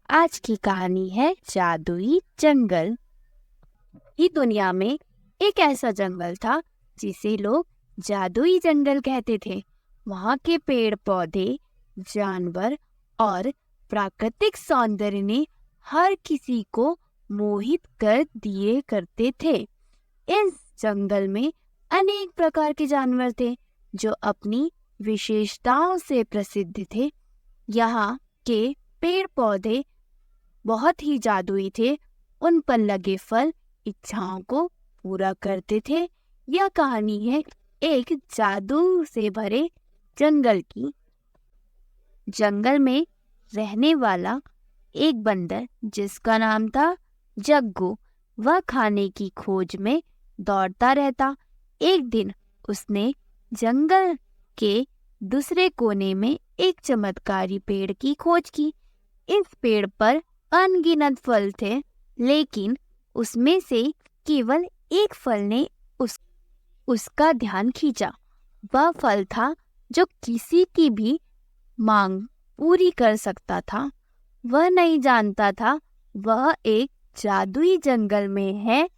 आज की कहानी है जादुई जंगल। इस दुनिया में एक ऐसा जंगल था जिसे लोग जादुई जंगल कहते थे। वहाँ के पेड़ पौधे, जानवर और प्राकृतिक सौंदर्य ने हर किसी को मोहित कर दिए करते थे। इस जंगल में अनेक प्रकार के जानवर थे जो अपनी विशेषताओं से प्रसिद्ध थे। यहाँ के पेड़ पौधे बहुत ही जादुई थे। उन पर लगे फल इच्छाओं को पूरा करते थे। यह कहानी है एक जादू से भरे जंगल की। जंगल में रहने वाला एक बंदर जिसका नाम था जग्गू, वह खाने की खोज में दौड़ता रहता। एक दिन उसने जंगल के दूसरे कोने में एक चमत्कारी पेड़ की खोज की। इस पेड़ पर अनगिनत फल थे, लेकिन उसमें से केवल एक फल ने उसका ध्यान खींचा। वह फल था जो किसी की भी मांग पूरी कर सकता था। वह नहीं जानता था वह एक जादुई जंगल में है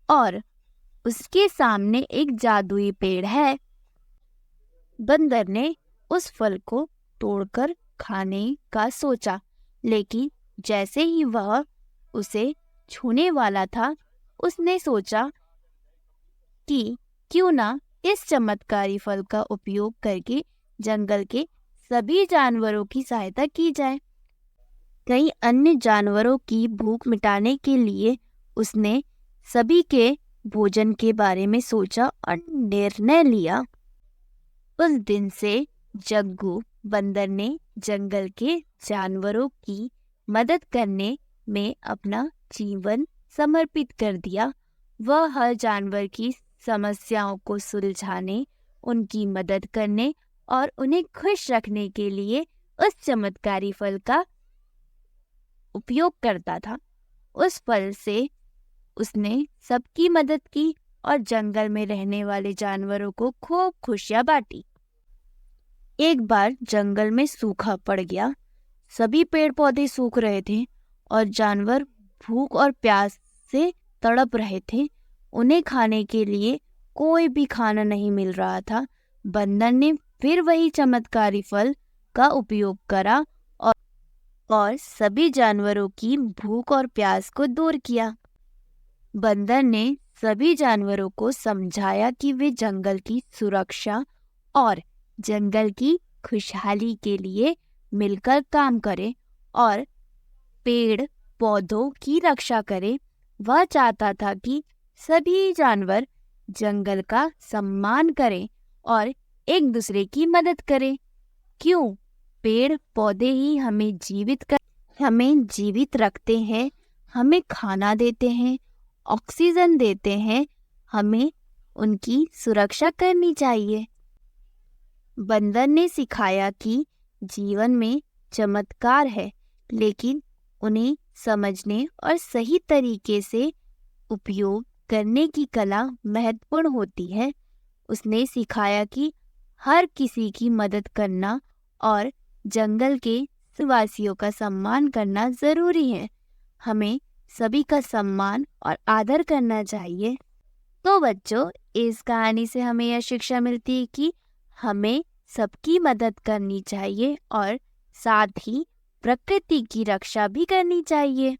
और उसके सामने एक जादुई पेड़ है। बंदर ने उस फल को तोड़कर खाने का सोचा, लेकिन जैसे ही वह उसे छूने वाला था, उसने सोचा कि क्यों ना इस चमत्कारी फल का उपयोग करके जंगल के सभी जानवरों की सहायता की जाए। कई अन्य जानवरों की भूख मिटाने के लिए उसने सभी के भोजन के बारे में सोचा और निर्णय लिया। उस दिन से जग्गू बंदर ने जंगल के जानवरों की मदद करने में अपना जीवन समर्पित कर दिया। वह हर जानवर की समस्याओं को सुलझाने, उनकी मदद करने और उन्हें खुश रखने के लिए उस चमत्कारी फल का उपयोग करता था। उस फल से उसने सबकी मदद की और जंगल में रहने वाले जानवरों को खूब खुशियां बांटी। एक बार जंगल में सूखा पड़ गया। सभी पेड़ पौधे सूख रहे थे और जानवर भूख और प्यास से तड़प रहे थे। उन्हें खाने के लिए कोई भी खाना नहीं मिल रहा था। बंदर ने फिर वही चमत्कारी फल का उपयोग करा और सभी जानवरों की भूख और प्यास को दूर किया। बंदर ने सभी जानवरों को समझाया कि वे जंगल की सुरक्षा और जंगल की खुशहाली के लिए मिलकर काम करें और पेड़ पौधों की रक्षा करें। वह चाहता था कि सभी जानवर जंगल का सम्मान करें और एक दूसरे की मदद करें। क्यों? पेड़ पौधे ही हमें जीवित रखते हैं, हमें खाना देते हैं, ऑक्सीजन देते हैं। हमें उनकी सुरक्षा करनी चाहिए। बंदर ने सिखाया कि जीवन में चमत्कार है, लेकिन उन्हें समझने और सही तरीके से उपयोग करने की कला महत्वपूर्ण होती है। उसने सिखाया कि हर किसी की मदद करना और जंगल के निवासियों का सम्मान करना जरूरी है। हमें सभी का सम्मान और आदर करना चाहिए। तो बच्चों, इस कहानी से हमें यह शिक्षा मिलती है कि हमें सबकी मदद करनी चाहिए और साथ ही प्रकृति की रक्षा भी करनी चाहिए।